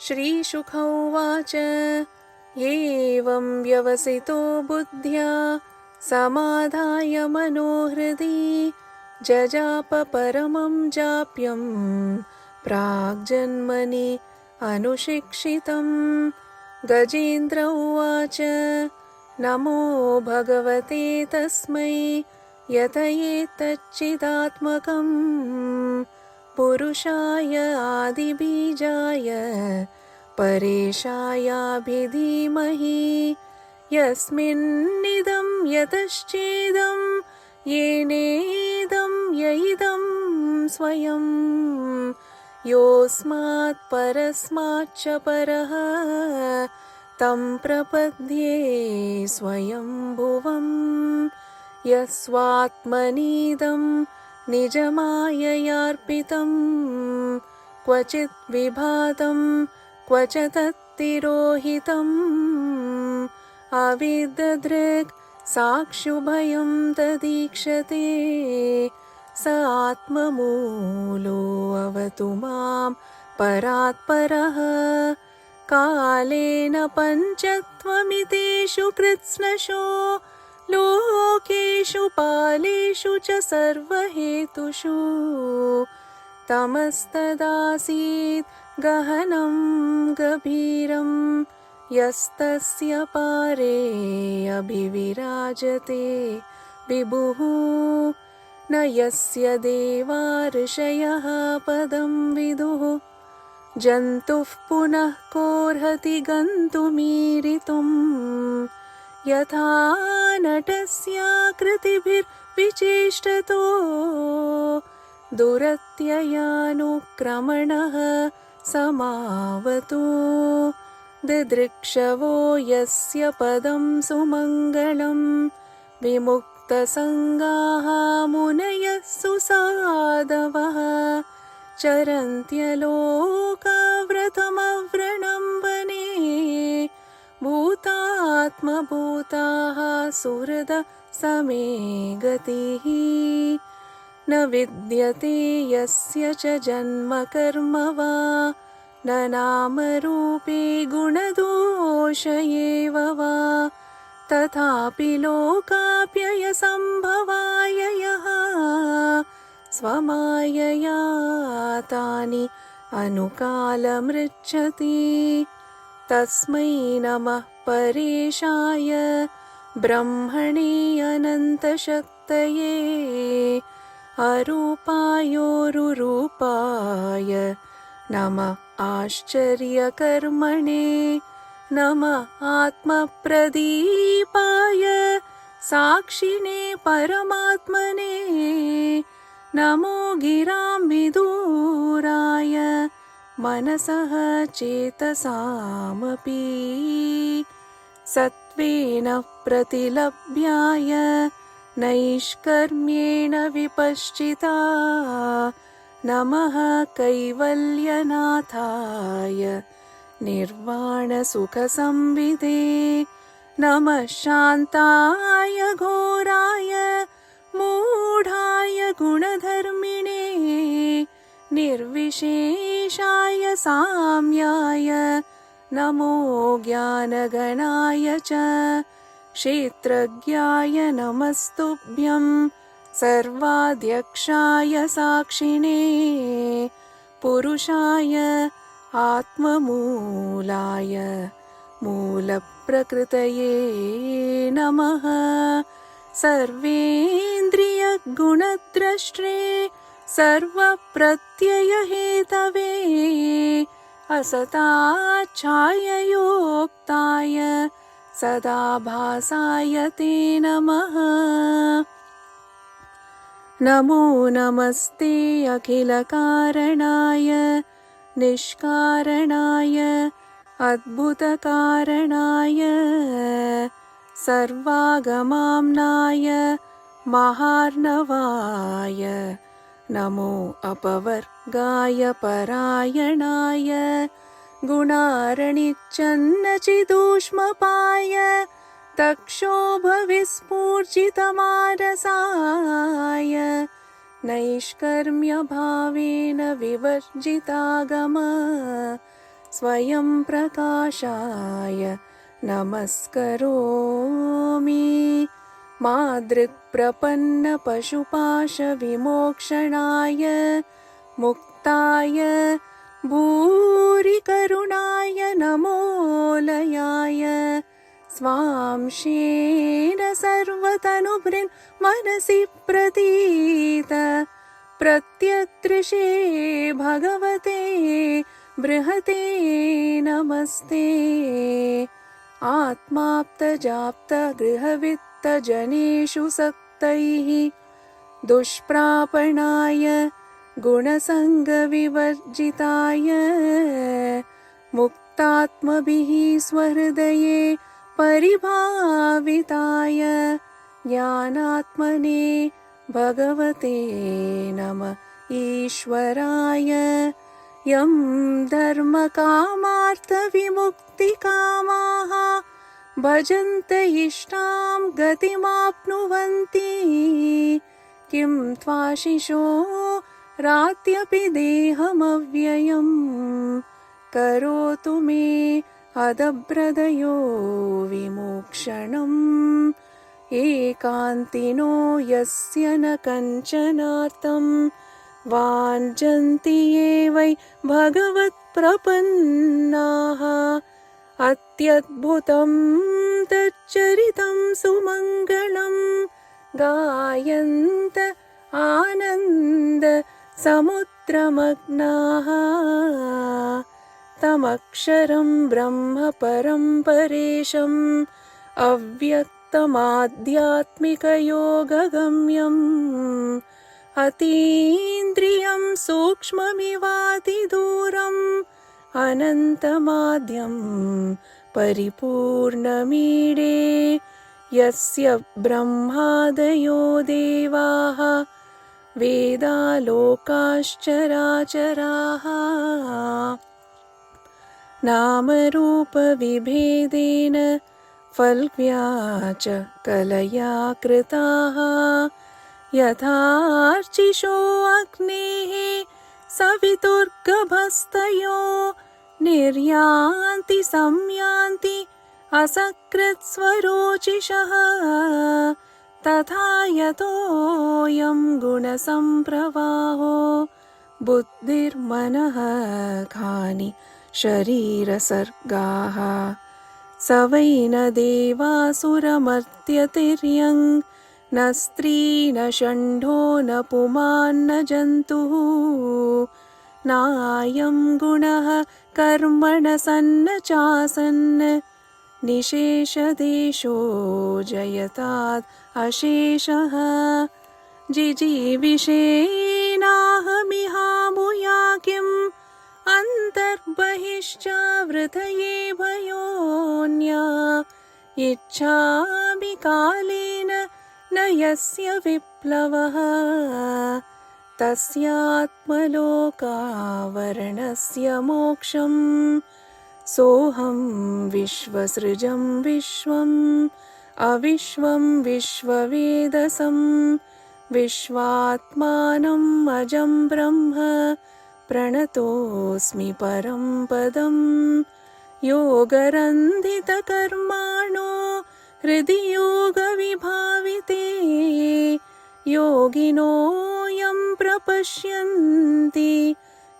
श्रीशुक उवाच एवं व्यवसितो बुद्ध्या समाधाय मनोहृदि जजाप परमं जाप्यं प्राग्जन्मनि अनुशिक्षितं। गजेन्द्र उवाच नमो भगवते तस्मै यतयेतच्चिदात्मकं पुरुषाय आदिबीजाय परेशायाभिधीमहि यस्मिन्निदं यतश्चेदं येनेदं यइदं स्वयं योऽस्मात् परस्माच्च परः तं प्रपद्ये स्वयंभुवम्। यस्वात्मनीदं निजमाययार्पितं क्वचित् विभातं क्व च तत्तिरोहितम् अविदधृक् साक्षुभयं तदीक्षते स आत्ममूलो अवतु मां परात्परः। कालेन पञ्चत्वमितेषु कृत्स्नशो लोकेषु पालेषु च सर्वहेतुषु तमस्तदासीत् गहनं गभीरं यस्तस्य पारे अभिविराजते विभुः न यस्य देवा ऋषयः पदं विदुः जन्तुः पुनः कोऽर्हति गन्तुमीरितुम् यथा नटस्याकृतिभिर्विचेष्टतो दुरत्ययानुक्रमणः समावतु दिदृक्षवो यस्य पदं सुमङ्गलं विमुक्तसङ्गाः मुनयः सुसाधवः चरन्त्यलोकाव्रतमव्रणं वने भूतात्मभूताः सुहृद समे गतिः न विद्यते यस्य च जन्म कर्म वा न नामरूपे गुणदोष एव वा तथापि लोकाप्ययसम्भवाय यः स्वमायया तानि अनुकालमृच्छति तस्मै नमः परेशाय ब्रह्मणे अनन्तशक्तये अरूपायोरुरूपाय नमः आश्चर्यकर्मणे नमः आत्मप्रदीपाय साक्षिणे परमात्मने नमो गिरां विदूराय मनसः चेतसामपि सत्त्वेन प्रतिलभ्याय नैष्कर्म्येण विपश्चिता नमः कैवल्यनाथाय निर्वाणसुखसंविदे नमः शान्ताय घोराय मूढाय गुणधर्मिणे निर्विशेषाय साम्याय नमो ज्ञानगणाय च क्षेत्रज्ञाय नमस्तुभ्यं सर्वाध्यक्षाय साक्षिणे पुरुषाय आत्ममूलाय मूलप्रकृतये नमः सर्वेन्द्रियगुणद्रष्ट्रे सर्वप्रत्ययहेतवे असताच्छाययोक्ताय सदाभासाय ते नमः नमो नमस्ते अखिलकारणाय निष्कारणाय अद्भुतकारणाय सर्वागमाम्नाय महार्णवाय नमो अपवर्गाय परायणाय गुणारणिच्चन्नचिदूष्मपाय तक्षोभविस्फूर्जितमानसाय नैष्कर्म्यभावेन विवर्जितागम स्वयं प्रकाशाय नमस्करोमि मादृक्प्रपन्नपशुपाशविमोक्षणाय मुक्ताय भूरिकरुणाय नमोलयाय स्वांशेन सर्वतनुभृन् मनसि प्रतीत प्रत्यतृषे भगवते बृहते नमस्ते आत्माप्तजाप्तगृहवित्तजनेषु सक्तैः दुष्प्रापणाय गुणसङ्गविवर्जिताय मुक्तात्मभिः स्वहृदये परिभाविताय ज्ञानात्मने भगवते नमः ईश्वराय यं धर्मकामार्थविमुक्तिकामाः भजन्त इष्टां गतिमाप्नुवन्ति किं त्वाशिषो रात्यपि देहमव्ययं करोतु मे अदभ्रदयो विमोक्षणम् एकान्तिनो यस्य न कञ्चनार्थं वाञ्छन्ति ये वै भगवत्प्रपन्नाः अत्यद्भुतं तच्चरितं सुमङ्गलं गायन्त आनन्द समुद्रमग्नाः तमक्षरं ब्रह्म परं परेशम् अव्यक्तमाध्यात्मिकयोगगम्यम् अतीन्द्रियं सूक्ष्ममिवातिदूरम् अनन्तमाद्यं परिपूर्णमीडे यस्य ब्रह्मादयो देवाः वेदालोकाश्चराचराः नामरूपविभेदेन फल्व्याच कलया कृताः यथार्चिषो अग्नेः सवितुर्गभस्तयो निर्यान्ति संयान्ति असकृत्स्वरोचिषः तथा यतोऽयं गुणसम्प्रवाहो बुद्धिर्मनः खानि शरीरसर्गाः स वै न देवासुरमर्त्यतिर्यं न स्त्री न षण्ढो न पुमान्न जन्तुः नायं गुणः कर्मण सन्न चासन्न निशेषदेशो जयतात् अशेषः जिजीविषेणाहमिहामुया किम् अन्तर्बहिश्चावृतये भयोऽन्या इच्छामि कालेन न यस्य विप्लवः तस्यात्मलोकावरणस्य मोक्षम् सोऽहं विश्वसृजं विश्वम् अविश्वं विश्ववेदसं विश्वात्मानम् अजं ब्रह्म प्रणतोऽस्मि परं पदम् योगरन्धितकर्माणो हृदि योगविभाविते योगिनो यं प्रपश्यन्ति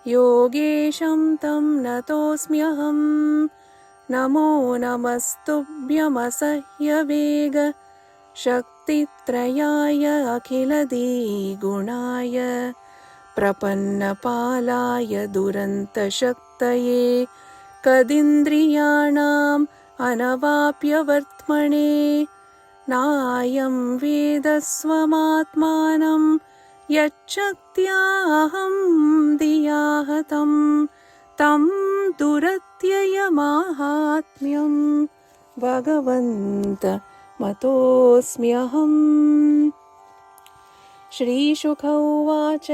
योगेशं तं नतोऽस्म्यहम् नमो नमस्तुभ्यमसह्यवेग शक्तित्रयाय अखिलदिगुणाय प्रपन्नपालाय दुरन्तशक्तये कदिन्द्रियाणाम् अनवाप्यवर्त्मने नायं वेदस्वमात्मानं यच्छक्त्याहं धिया हतं तं दुरत्ययमाहात्म्यं भगवन्त मतोऽस्म्यहम्। श्रीशुक उवाच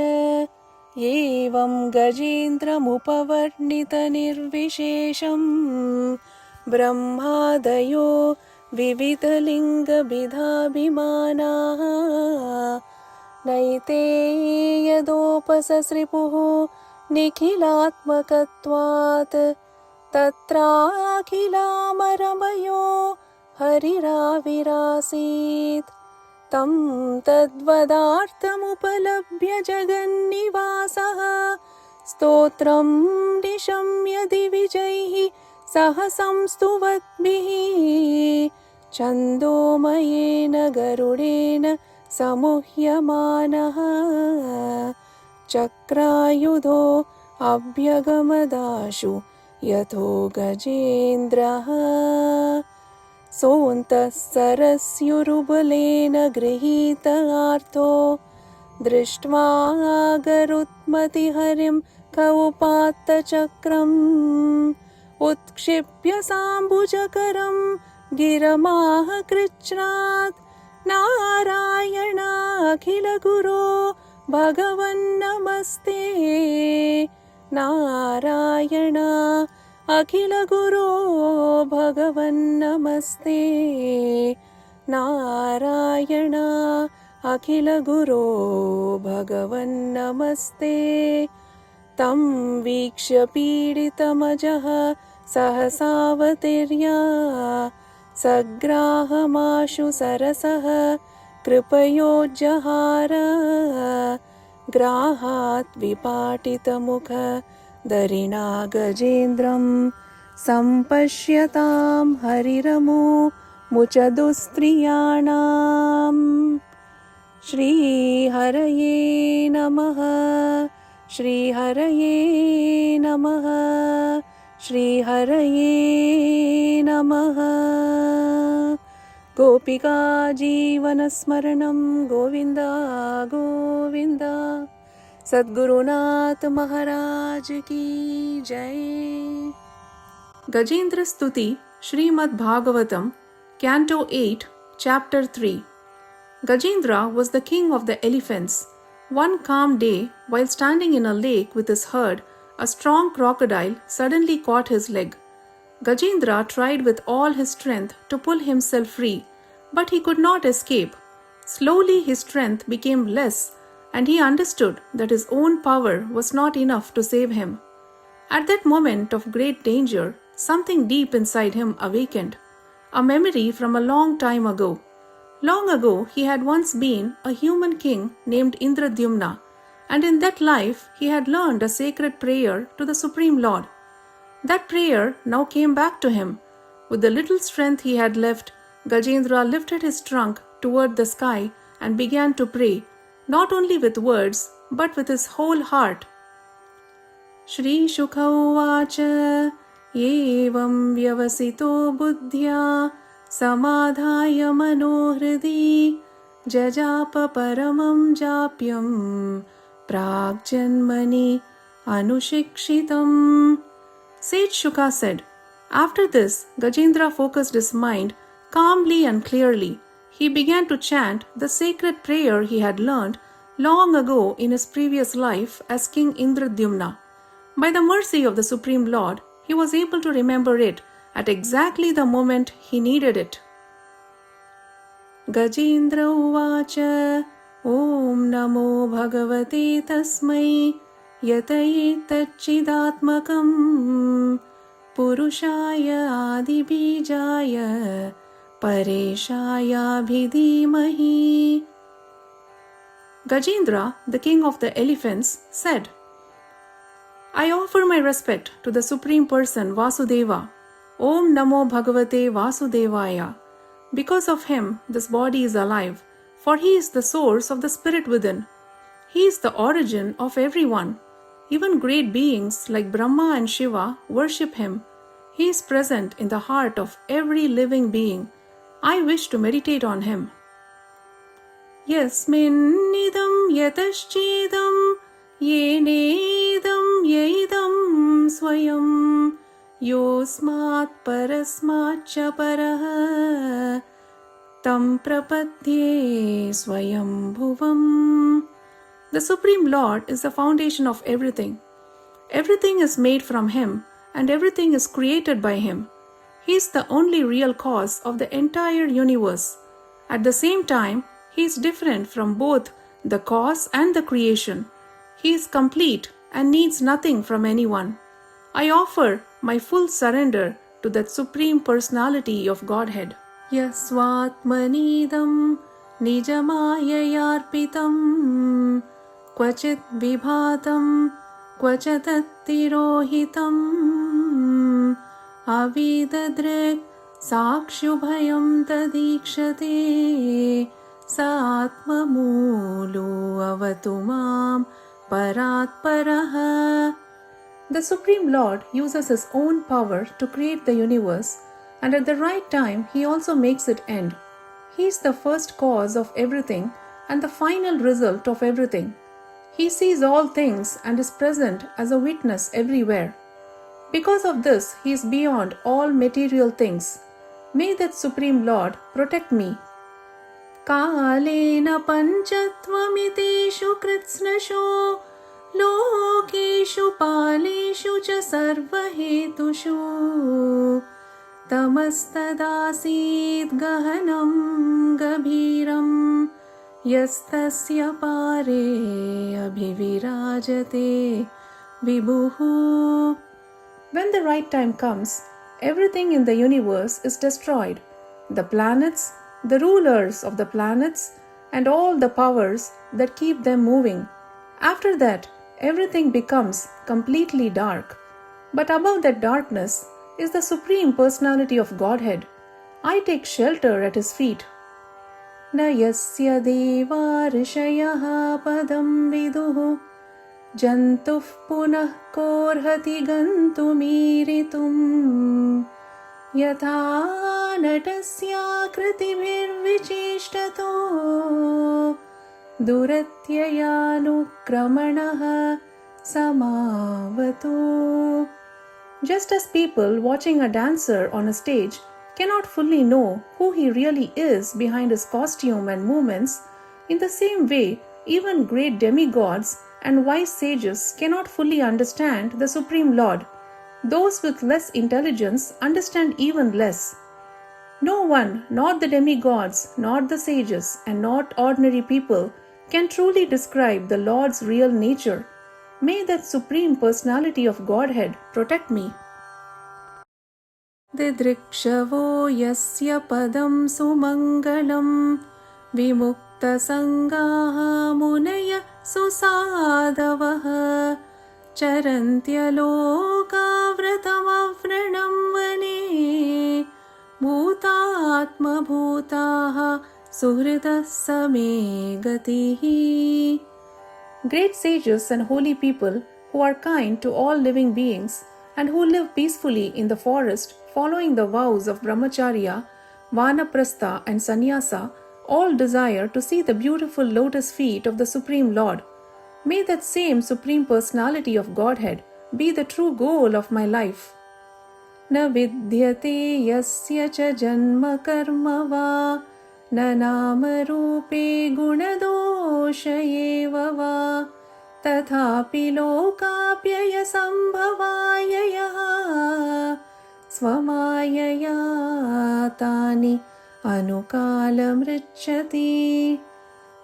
एवं गजेन्द्रमुपवर्णितनिर्विशेषं ब्रह्मादयो विविधलिङ्गभिधाभिमानाः नैते यदोपससृपुः निखिलात्मकत्वात् तत्राखिलामरमयो हरिराविरासीत् तं तद्वदार्थमुपलभ्य जगन्निवासः स्तोत्रं निशम्य दिविजैः सह संस्तुवद्भिः छन्दोमयेन गरुडेन समुह्यमानः चक्रायुधो अभ्यगमदाशु यथो गजेन्द्रः सोऽन्तः सरस्युरुबलेन गृहीतार्थो दृष्ट्वा गरुत्मतिहरिं कौपात्तचक्रम् उत्क्षिप्य साम्बुजकरं गिरमाह कृच्छ्रात् नारायणाखिलगुरो भगवन्नमस्ते नारायण अखिलगुरो भगवन्नमस्ते नारायण अखिलगुरो भगवन्नमस्ते तं वीक्ष्य पीडितमजः सहसावतीर्य सग्राहमाशु सरसः कृपयोज्जहार ग्राहात् विपाटितमुख दरिणा गजेन्द्रं सम्पश्यतां हरिरमु मुचदुस्त्रियाणाम् श्रीहरये नमः श्रीहरये नमः श्रीहरये नमः गोपिका जीवनस्मरणं गोविन्द गोविन्द सद्गुरुनाथ महाराज की जय। गजेंद्र स्तुति श्रीमद् Bhagavatam Canto 8 Chapter 3. Gajendra was the king of the elephants. One calm day, while standing in a lake with his herd, a strong crocodile suddenly caught his leg. Gajendra tried with all his strength to pull himself free, but he could not escape. Slowly his strength became less, and he understood that his own power was not enough to save him. At that moment of great danger, something deep inside him awakened, a memory from a long time ago. Long ago, he had once been a human king named Indradyumna, and in that life he had learned a sacred prayer to the Supreme Lord. That prayer now came back to him. With the little strength he had left, Gajendra lifted his trunk toward the sky and began to pray, not only with words, but with his whole heart. Shri Shukha uvacha evam vyavasito buddhya samadhaya manohridi jajapa paramam japyam pragjanmani anushikshitam. Sage Shuka said, after this, Gajendra focused his mind calmly and clearly. He began to chant the sacred prayer he had learned long ago in his previous life as King Indradyumna. By the mercy of the Supreme Lord, he was able to remember it at exactly the moment he needed it. Gajendra uvacha Om Namo Bhagavate Tasmai Yatayetacchidatmakam Purushaya Adibijaya Pareshaya Bhidhimahi. Gajendra, the king of the elephants, said, I offer my respect to the Supreme Person Vasudeva. Om Namo Bhagavate Vasudevaya. Because of him, this body is alive, for he is the source of the spirit within. He is the origin of everyone. Even great beings like Brahma and Shiva worship him. He is present in the heart of every living being. I wish to meditate on him. Yasminnidam yataschidam yenedam yaidam swayam yosmat parasmacha paraha tam prapadye swayam bhuvam. The Supreme Lord is the foundation of everything. Everything is made from him, and everything is created by him. He is the only real cause of the entire universe. At the same time, he is different from both the cause and the creation. He is complete and needs nothing from anyone. I offer my full surrender to that Supreme Personality of Godhead. Yasvatmanidam nijamayayarpitam क्वचित् विभातं क्वचिदतिरोहितम् अविददृक् साक्षुभयं तदीक्षते स आत्ममूलो अवतु मां परात्परः. The Supreme Lord uses His own power to create the universe, and at the right time He also makes it end. He is the first cause of everything and the final result of everything. He sees all things and is present as a witness everywhere. Because of this, He is beyond all material things. May that Supreme Lord protect me. Kalena panchatvamitishu kritsnasho lokeshu paleshu cha sarvahetushu tamastadasid gahanam gabhiram यस्तस्य पारे अभिविराजते विभुः. When the right time comes, everything in the universe is destroyed. The planets, the rulers of the planets, and all the powers that keep them moving. After that, everything becomes completely dark. But above that darkness is the Supreme Personality of Godhead. I take shelter at His feet. न यस्य देवा ऋषयः पदं विदुः जन्तुः पुनः कोर्हति गन्तुमीरितुम् यथा नटस्याकृतिभिर्विचेष्टतो दुरत्ययानुक्रमणः समावतु. Just as people watching a dancer on a stage cannot fully know who he really is behind his costume and movements, in the same way, even great demigods and wise sages cannot fully understand the Supreme Lord. Those with less intelligence understand even less. No one, not the demigods, not the sages, and not ordinary people, can truly describe the Lord's real nature. May that Supreme Personality of Godhead protect me. दिदृक्षवो यस्य पदं सुमङ्गलं विमुक्तसङ्गाः मुनय सुसाधवः चरन्त्यलोकाव्रतमव्रणं वने भूतात्मभूताः सुहृदः समे गतिः. Great sages and holy people who are kind to all living beings and who live peacefully in the forest following the vows of brahmacharya, vanaprastha and sannyasa, all desire to see the beautiful lotus feet of the Supreme Lord. May that same Supreme Personality of Godhead be the true goal of my life. Na vidyate yasya cha janma karma va na nama rupe gunadosha eva va tathapi lokapyaya sambhavaya yaha स्वमायया तानि अनुकालमृच्छति.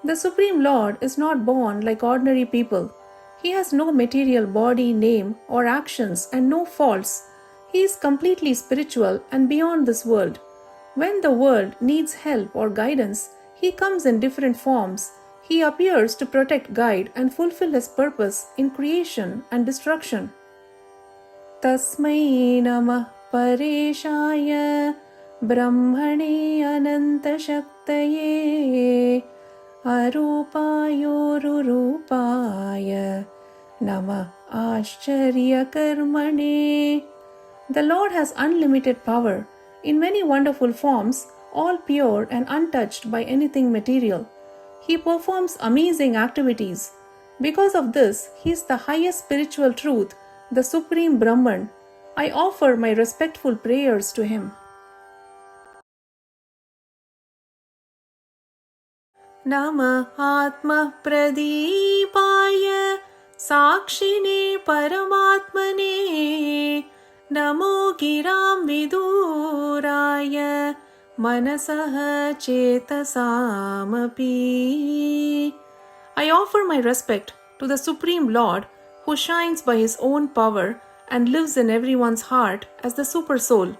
The Supreme Lord is not born like ordinary people. He has no material body, name, or actions, and no faults. He is completely spiritual and beyond this world. When the world needs help or guidance, He comes in different forms. He appears to protect, guide, and fulfill His purpose in creation and destruction. Tasmai namah परेशाय ब्रह्मणे अनन्तशक्तये अरूपायोरुरूपाय नमः आश्चर्यकर्मणे. The Lord has unlimited power in many wonderful forms, all pure and untouched by anything material. He performs amazing activities. Because of this, He is the highest spiritual truth, the Supreme Brahman. I offer my respectful prayers to Him. Nama Atma Pradipaya Sakshine Paramatmane Namo Giram Viduraya Manasaha Chetasamapi. I offer my respect to the Supreme Lord who shines by His own power and lives in everyone's heart as the super soul.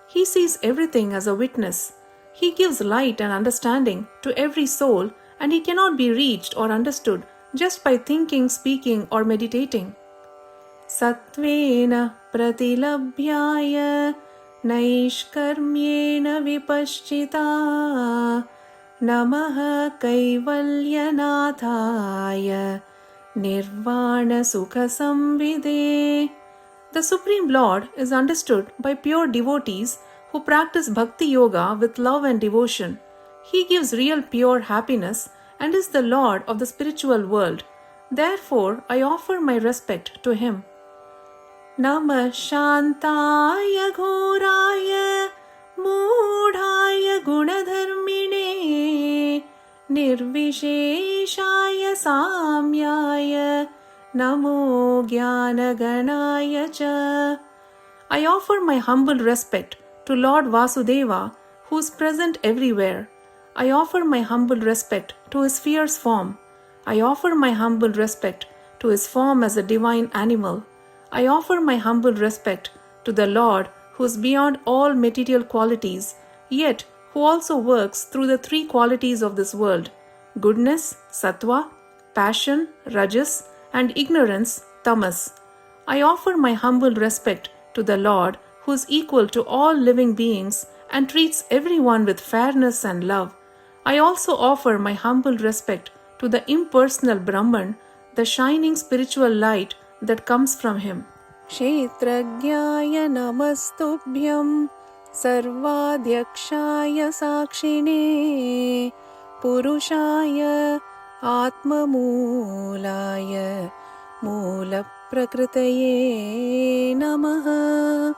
He sees everything as a witness. He gives light and understanding to every soul, and he cannot be reached or understood just by thinking, speaking, or meditating. Satvena pratilabhyaya naishkarmyena vipaschita namaha kaivalyanathaya nirvana sukha samvide. The Supreme Lord is understood by pure devotees who practice bhakti yoga with love and devotion. He gives real pure happiness and is the Lord of the spiritual world. Therefore, I offer my respect to him. Namah Shantaya Ghoraya Moodhaya Gunadharmine Nirvisheshaya Samyaya Namo Gyanaganaya Cha. I offer my humble respect to Lord Vasudeva, who is present everywhere. I offer my humble respect to his fierce form. I offer my humble respect to his form as a divine animal. I offer my humble respect to the Lord who is beyond all material qualities, yet who also works through the three qualities of this world: goodness, sattva, passion, rajas, and ignorance, tamas. I offer my humble respect to the Lord who is equal to all living beings and treats everyone with fairness and love. I also offer my humble respect to the impersonal Brahman, the shining spiritual light that comes from him. Kshetrajnaya namastubhyam sarvadhyakshaya sakshine purushaya atmamulaya mula prakritaye namaha.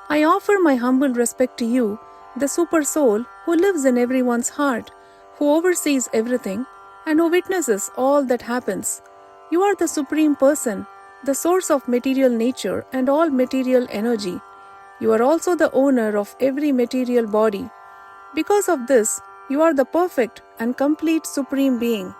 I offer my humble respect to you, the super soul who lives in everyone's heart, who oversees everything and who witnesses all that happens. You are the Supreme Person, the source of material nature and all material energy. You are also the owner of every material body. Because of this, you are the perfect and complete Supreme Being.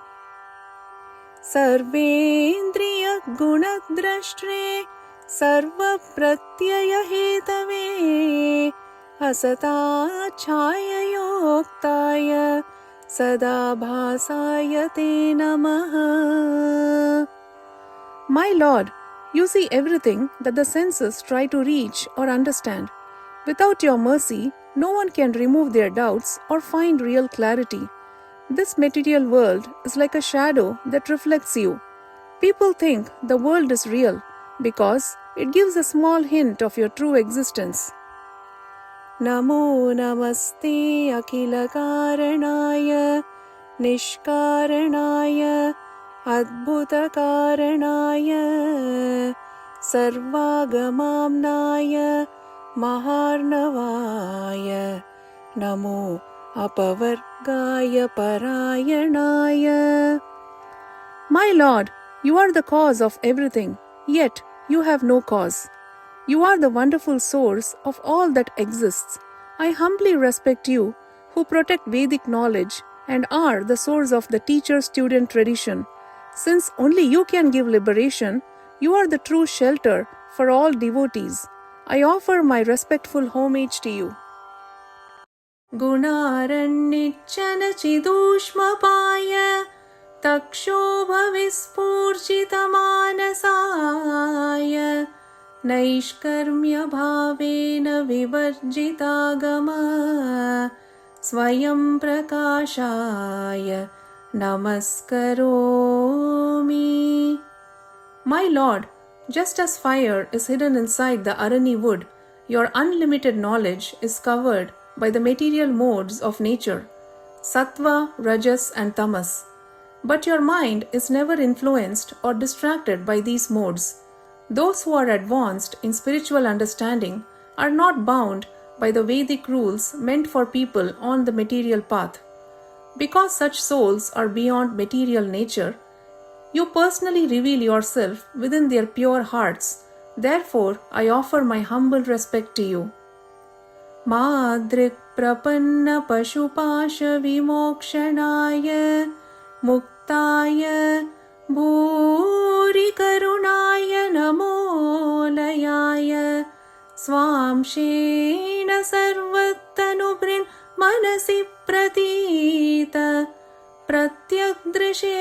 Sarvendriya gunadrashtre sarva pratyaya hetave asata chaya yoktaya sada bhasaya te namaha. My Lord, you see everything that the senses try to reach or understand. Without your mercy, no one can remove their doubts or find real clarity. This material world is like a shadow that reflects you. People think the world is real because it gives a small hint of your true existence. Namo namaste akhila karanaya nishkaranaya adbhuta karanaya sarvagamamnaya maharnavaya namo apavargaya parayanaya. My Lord, you are the cause of everything, yet you have no cause. You are the wonderful source of all that exists. I humbly respect you, who protect Vedic knowledge and are the source of the teacher-student tradition. Since only you can give liberation, you are the true shelter for all devotees. I offer my respectful homage to you. Gunarannichana chidushmapaya takshobha vispurjita manasaya naishkarmya bhavena vivarjitagama swayam prakashaya namaskaromi. My Lord, just as fire is hidden inside the arani wood, your unlimited knowledge is covered by the material modes of nature, sattva, rajas, and tamas. But your mind is never influenced or distracted by these modes. Those who are advanced in spiritual understanding are not bound by the Vedic rules meant for people on the material path. Because such souls are beyond material nature, you personally reveal yourself within their pure hearts. Therefore, I offer my humble respect to you. Madrik prapanna pashupasha vimokshanaya muktaya भूरि करुणाय नमोलयाय स्वांशेन सर्वतनुभृन् मनसि प्रतीत प्रत्यग्दृशे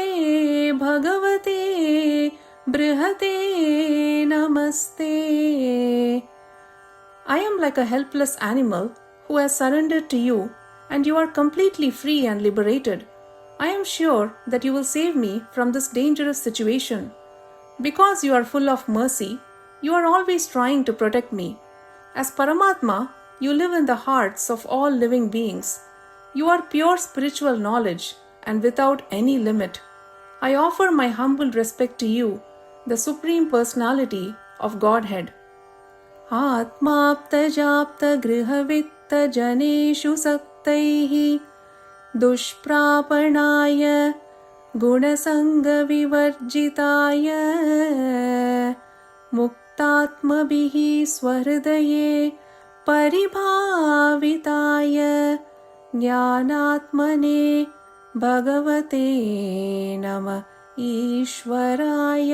भगवते बृहते नमस्ते. I am like a helpless animal who has surrendered to you, and you are completely free and liberated. I am sure that you will save me from this dangerous situation. Because you are full of mercy, you are always trying to protect me. As Paramatma, you live in the hearts of all living beings. You are pure spiritual knowledge and without any limit. I offer my humble respect to you, the Supreme Personality of Godhead. आत्माप्तजाप्तगृहवित्तजनेषु सक्तैः दुष्प्रापणाय गुणसङ्गविवर्जिताय मुक्तात्मभिः स्वहृदये परिभाविताय ज्ञानात्मने भगवते नमः ईश्वराय.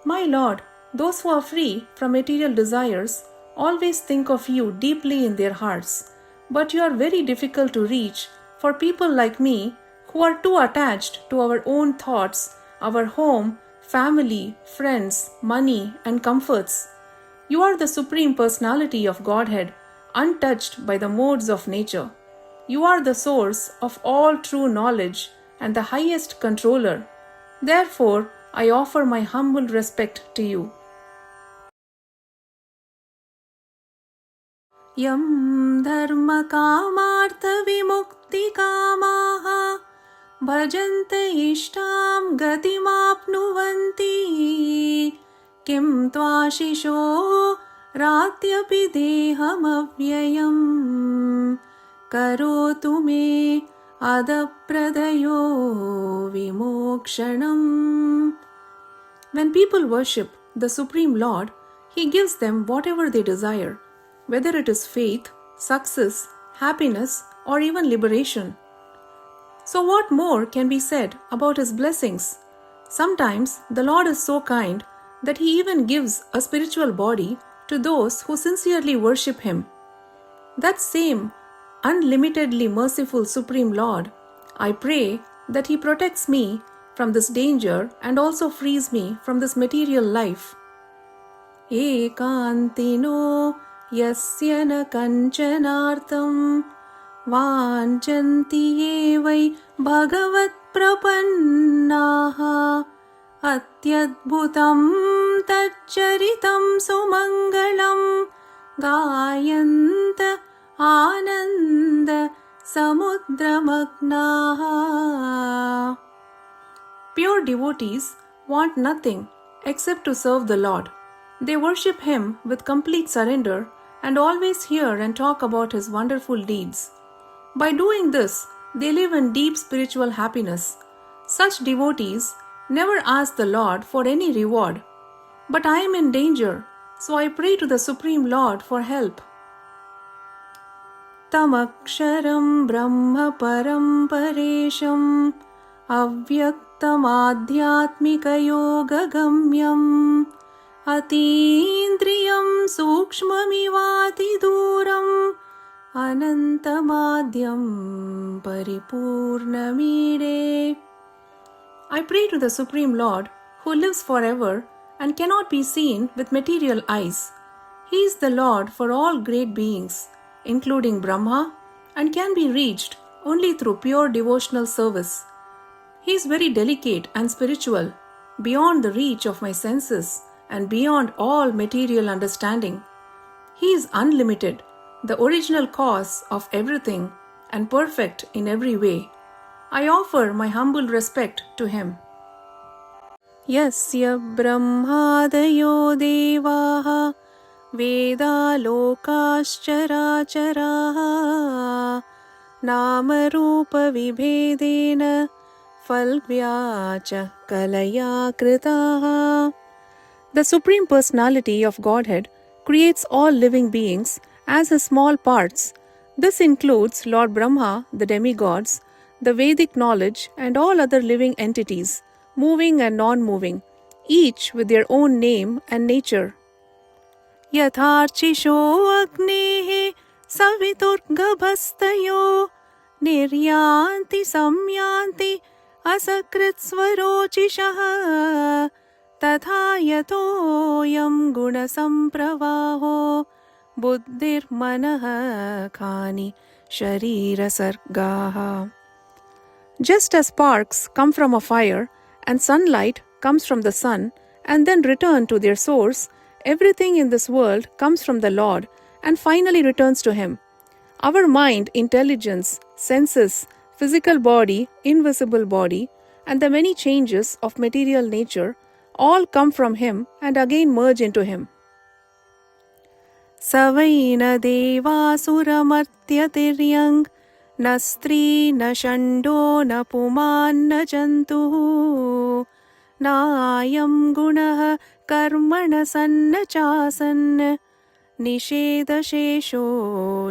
My Lord, those who are free from material desires always think of you deeply in their hearts, but you are very difficult to reach for people like me who are too attached to our own thoughts, our home, family, friends, money, and comforts. You are the Supreme Personality of Godhead, untouched by the modes of nature. You are the source of all true knowledge and the highest controller. Therefore, I offer my humble respect to you. यं धर्मकामार्थविमुक्तिकामाः भजन्त इष्टां गतिमाप्नुवन्ति किं त्वाशिषो रात्यपि देहमव्ययम् करोतु मे अदप्रदयो विमोक्षणम्. When people worship the Supreme Lord, He gives them whatever they desire, whether it is faith, success, happiness, or even liberation. So what more can be said about His blessings? Sometimes the Lord is so kind that He even gives a spiritual body to those who sincerely worship Him. That same unlimitedly merciful Supreme Lord, I pray that He protects me from this danger and also frees me from this material life. Ekantino yasya na kanchanartham vanchanti evai bhagavat prapannaha atyadbhutam taccharitam sumangalam gayanta ananda samudramagnaha. Pure devotees want nothing except to serve the Lord. They worship Him with complete surrender and always hear and talk about His wonderful deeds. By doing this, they live in deep spiritual happiness. Such devotees never ask the Lord for any reward. But I am in danger, so I pray to the Supreme Lord for help. Tamaksharam Brahma Param Paresham Avyaktamadhyatmikayogagamyam Atindriyam Sukshmamivaatiduram Anantamadyam Paripurnamide. I pray to the Supreme Lord who lives forever and cannot be seen with material eyes. He is the Lord for all great beings, including Brahma, and can be reached only through pure devotional service. He is very delicate and spiritual, beyond the reach of my senses and beyond all material understanding. He is unlimited, the original cause of everything and perfect in every way. I offer my humble respect to Him. Yasya brahmadayo devaha vedalokascharacharaha namarupa vibhedena falvyacha kalaya kritaha. The Supreme Personality of Godhead creates all living beings as His small parts. This includes Lord Brahma, the demigods, the Vedic knowledge, and all other living entities, moving and non-moving, each with their own name and nature. यथार्चिषो अग्नेः सवितुर्गभस्तयो निर्यान्ति संयान्ति असकृत्स्वरोचिषः तथा यतोऽयं गुणसम्प्रवाहो बुद्धिर्मनः खानि शरीरसर्गाः. Just as sparks come from a fire and sunlight comes from the sun and then return to their source, everything in this world comes from the Lord and finally returns to Him. Our mind, intelligence, senses, physical body, invisible body, and the many changes of material nature all come from Him and again merge into Him. Savaina devasuramartyatiryang न स्त्री न षण्डो न पुमान् न जन्तुः नायं गुणः कर्मण सन्न चासन् निषेधशेषो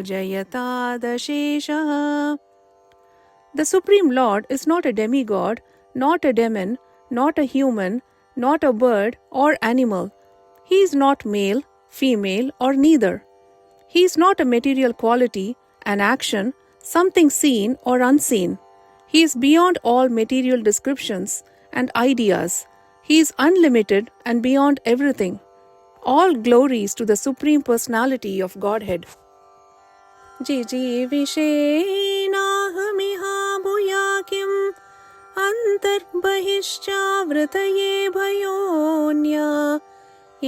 जयतादशेषः. The Supreme Lord is not a demigod, not a demon, not a human, not a bird or animal. He is not male, female, or neither. He is not a material quality, an action, something seen or unseen. He is beyond all material descriptions and ideas. He is unlimited and beyond everything. All glories to the Supreme Personality of Godhead. जिजीविषेनाहमिहा भूया किम् अन्तर्बहिश्चावृतये भयोन्या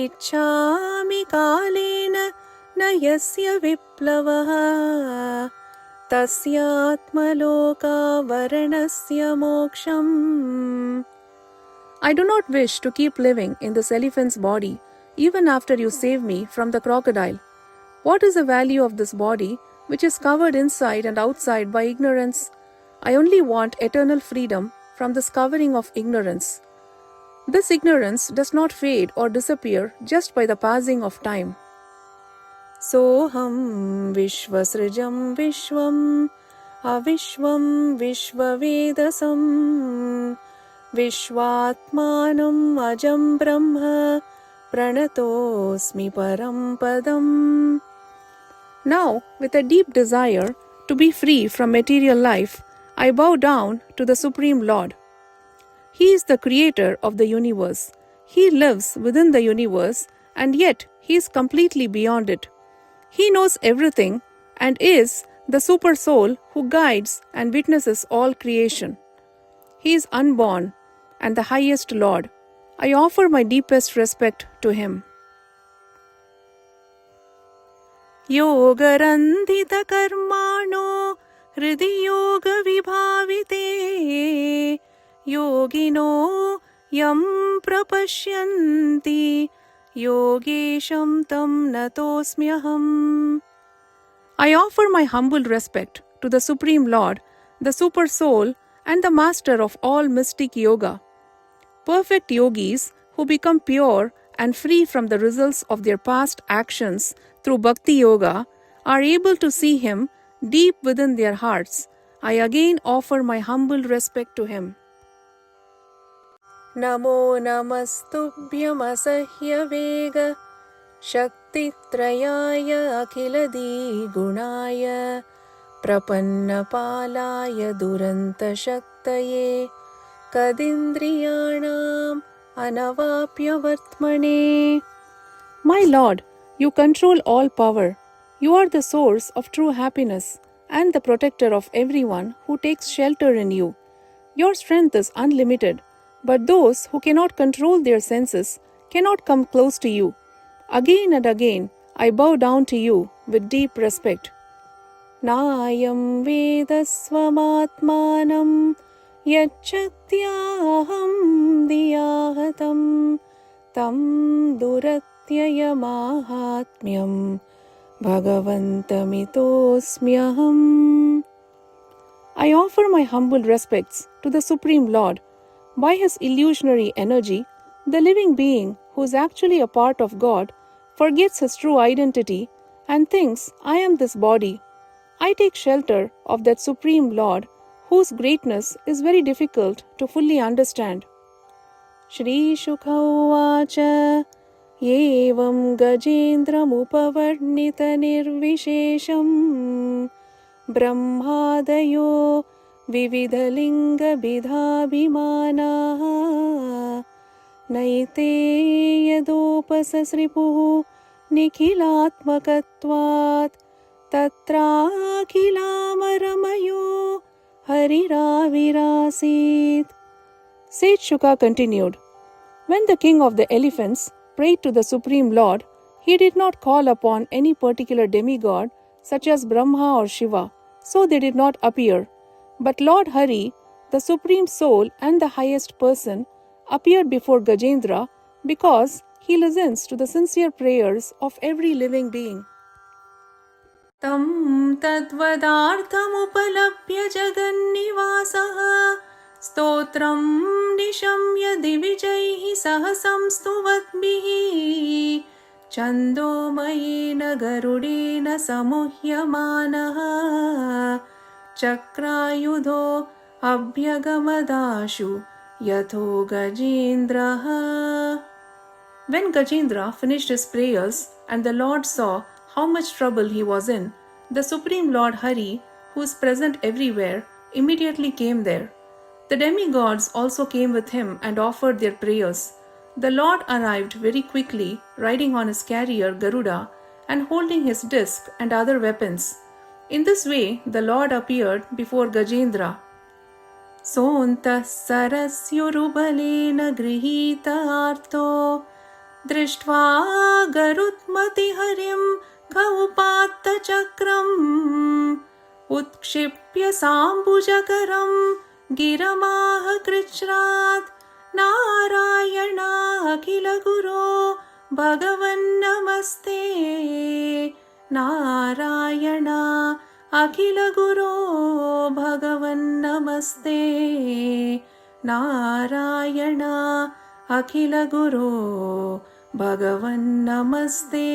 इच्छामि कालेन न यस्य विप्लवः तस्यात्मलोकावरणस्य मोक्षम्. I do not wish to keep living in this elephant's body even after you save me from the crocodile. What is the value of this body which is covered inside and outside by ignorance? I only want eternal freedom from this covering of ignorance. This ignorance does not fade or disappear just by the passing of time. Soham vishvasrijam vishvam avishvam vishvavedasam vishvatmanam ajam brahma pranatosmi param padam. Now, with a deep desire to be free from material life, I bow down to the Supreme Lord. He is the creator of the universe. He lives within the universe and yet He is completely beyond it. He knows everything and is the super soul who guides and witnesses all creation. He is unborn and the highest Lord. I offer my deepest respect to Him. Yogarandhita karmano hridi yoga vibhavite yogino yam prapashyanti Yogesham tam natosmyaham. I offer my humble respect to the Supreme Lord, the Super Soul, and the Master of all mystic yoga. Perfect yogis who become pure and free from the results of their past actions through Bhakti Yoga are able to see Him deep within their hearts. I again offer my humble respect to Him. Namo namastubhyam asahya vega shaktitrayaya akhiladi gunaya prapannapalaya duranta shaktaye kadindriyanam anavapya vartmane. My Lord, You control all power. You are the source of true happiness and the protector of everyone who takes shelter in You. Your strength is unlimited. But those who cannot control their senses cannot come close to You. Again and again, I bow down to You with deep respect. Nayam vedasvamatmanam yacchatyaham diyahatam tam duratyayamahatmyam bhagavantamitosmyaham. I offer my humble respects to the Supreme Lord. By His illusionary energy, the living being who is actually a part of God forgets his true identity and thinks, I am this body. I take shelter of that Supreme Lord whose greatness is very difficult to fully understand. श्रीशुक उवाच एवं गजेन्द्रमुपवर्णितनिर्विशेषम् ब्रह्मादयो विविधलिङ्गविधाभिमानाः नैते यदोपससृपुः निखिलात्मकत्वात् तत्राखिलामरमयो हरिराविरासीत्. Sage Shuka continued, when the king of the elephants prayed to the Supreme Lord, he did not call upon any particular demigod such as Brahma or Shiva, so they did not appear. But Lord Hari, the Supreme Soul and the highest person, appeared before Gajendra because he listens to the sincere prayers of every living being. Tam tadvadarthamupalapya jagannivasah स्तोत्रं निशम्य दिविजैः सहसं स्तुवद्भिः छन्दोमयेन गरुडेन समुह्यमानः चक्रायुधो अभ्यगमदाशु यथो गजेन्द्रः. When Gajendra finished his prayers and the Lord saw how much trouble he was in, the Supreme Lord Hari, who is present everywhere, immediately came there. The demigods also came with him and offered their prayers. The Lord arrived very quickly, riding on his carrier Garuda and holding his disc and other weapons. In this way, the Lord appeared before Gajendra. Sontah sarasyurubaleena grihita artho drishtva garutmati harim gaupatta chakram utkshipya sambujakaram गिरमाह कृच्छ्रात् Narayana अखिल गुरो भगवन्नमस्ते नारायणा अखिल गुरो भगवन्नमस्ते नारायणा अखिल गुरो भगवन्नमस्ते.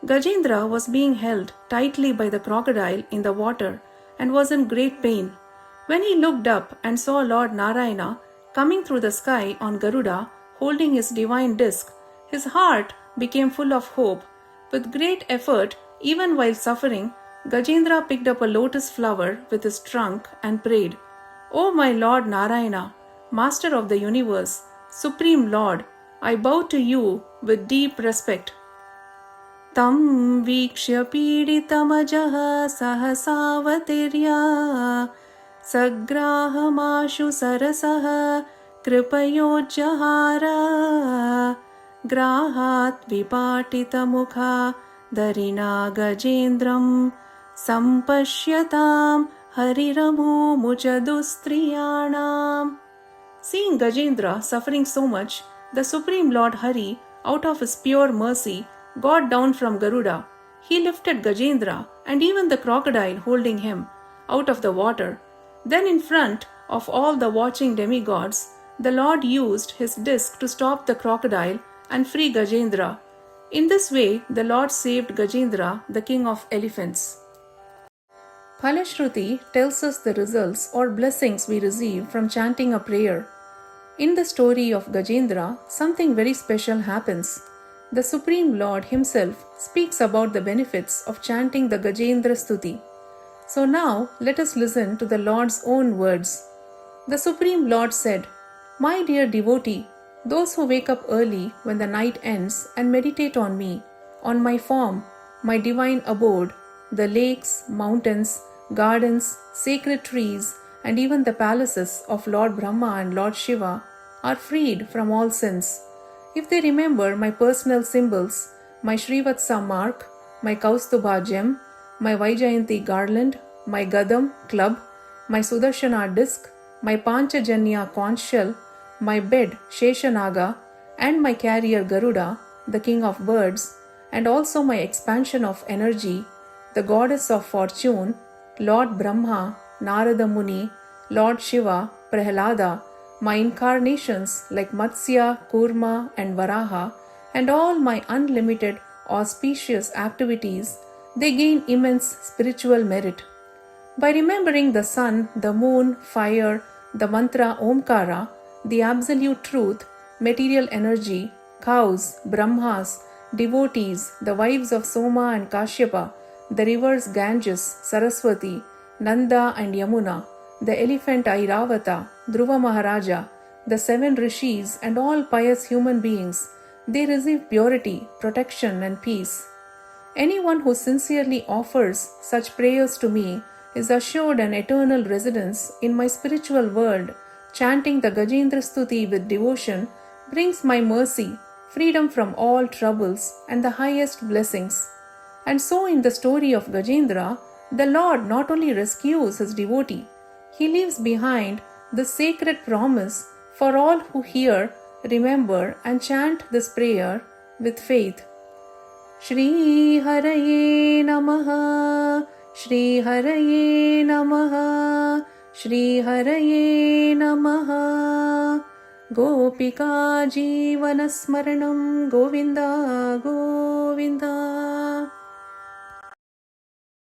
Gajendra was being held tightly by the crocodile in the water and was in great pain. When he looked up and saw Lord Narayana coming through the sky on Garuda, holding his divine disc, his heart became full of hope. With great effort, even while suffering, Gajendra picked up a lotus flower with his trunk and prayed, O my Lord Narayana, Master of the universe, Supreme Lord, I bow to you with deep respect. Tam vikshya piditamajaha sahasavatirya सग्राहमाशु सरसः कृपयोज्जहारा ग्राहात् विपाटितमुखा दरिना गजेन्द्रं सम्पश्यतां हरिरभूमुचदुस्त्रियाणाम्. Seeing Gajendra suffering so much, the Supreme Lord Hari, out of his pure mercy, got down from Garuda. He lifted Gajendra and even the crocodile holding him out of the water. Then in front of all the watching demigods, the Lord used his disc to stop the crocodile and free Gajendra. In this way, the Lord saved Gajendra, the king of elephants. Phalashruti tells us the results or blessings we receive from chanting a prayer. In the story of Gajendra, something very special happens. The Supreme Lord himself speaks about the benefits of chanting the Gajendra Stuti. So now let us listen to the Lord's own words. The Supreme Lord said, My dear devotee, those who wake up early when the night ends and meditate on me, on my form, my divine abode, the lakes, mountains, gardens, sacred trees, and even the palaces of Lord Brahma and Lord Shiva are freed from all sins. If they remember my personal symbols, my Srivatsa mark, my Kaustubha gem, my Vaijayanti garland, my Gadam club, my Sudarshana disc, my Panchajanya conch shell, my bed Sheshanaga, and my carrier Garuda, the king of birds, and also my expansion of energy, the goddess of fortune, Lord Brahma, Narada Muni, Lord Shiva, Prahlada, my incarnations like Matsya, Kurma, and Varaha, and all my unlimited auspicious activities, they gain immense spiritual merit. By remembering the sun, the moon, fire, the mantra Omkara, the absolute truth, material energy, cows, Brahmas, devotees, the wives of Soma and Kashyapa, the rivers Ganges, Saraswati, Nanda and Yamuna, the elephant Airavata, Dhruva Maharaja, the 7 rishis and all pious human beings, they receive purity, protection and peace. Anyone who sincerely offers such prayers to me is assured an eternal residence in my spiritual world. Chanting the Gajendra Stuti with devotion brings my mercy, freedom from all troubles, and the highest blessings. And so, in the story of Gajendra, the Lord not only rescues his devotee, he leaves behind the sacred promise for all who hear, remember, and chant this prayer with faith. Shri Haraye Namaha, Shri Haraye Namaha, Shri Haraye Namaha. Gopika Jeevana Smaranam Govinda Govinda.